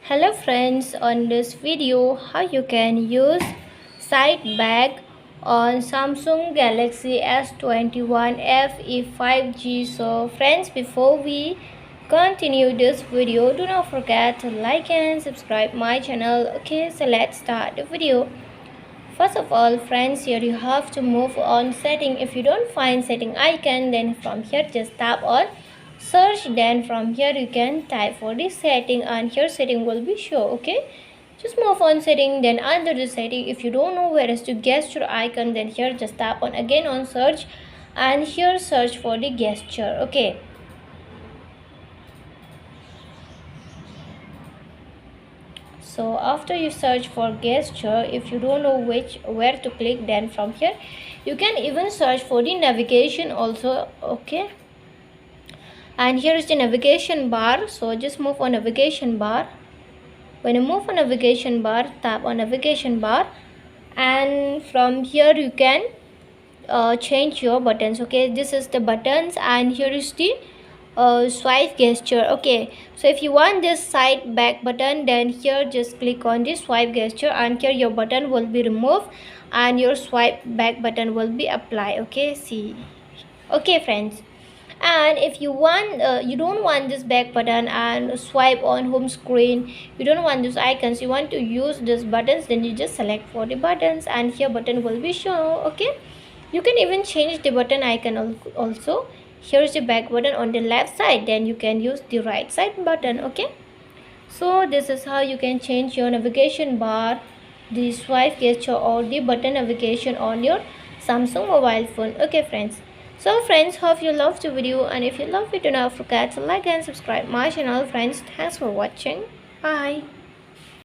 Hello friends, on this video how you can use side back on Samsung Galaxy S21 FE 5G. So friends, before we continue this video, do not forget to like and subscribe my channel. Okay, so let's start the video. First of all friends, here you have to move on setting. If you don't find setting icon, then from here just tap on search, then from here you can type for the setting and here setting will be show. Okay, just move on setting, then under the setting if you don't know where is the gesture icon, then here just tap on again on search and here search for the gesture. Okay, so after you search for gesture, if you don't know where to click, then from here you can even search for the navigation also. Okay, and here is the navigation bar, so just move on navigation bar. When you move on navigation bar, tap on navigation bar and from here you can change your buttons. Okay, this is the buttons and here is the swipe gesture. Okay, so if you want this side back button, then here just click on this swipe gesture and here your button will be removed and your swipe back button will be applied. Okay, see. Okay friends, and if you want you don't want this back button and swipe on home screen, you don't want these icons, you want to use these buttons, then you just select for the buttons and here button will be shown. Okay, you can even change the button icon also. Here is the back button on the left side, then you can use the right side button. Okay, so this is how you can change your navigation bar, the swipe gesture or the button navigation on your Samsung mobile phone. Okay friends, so friends, hope you loved the video, and if you love it, do not forget to like and subscribe my channel. Friends, thanks for watching. Bye.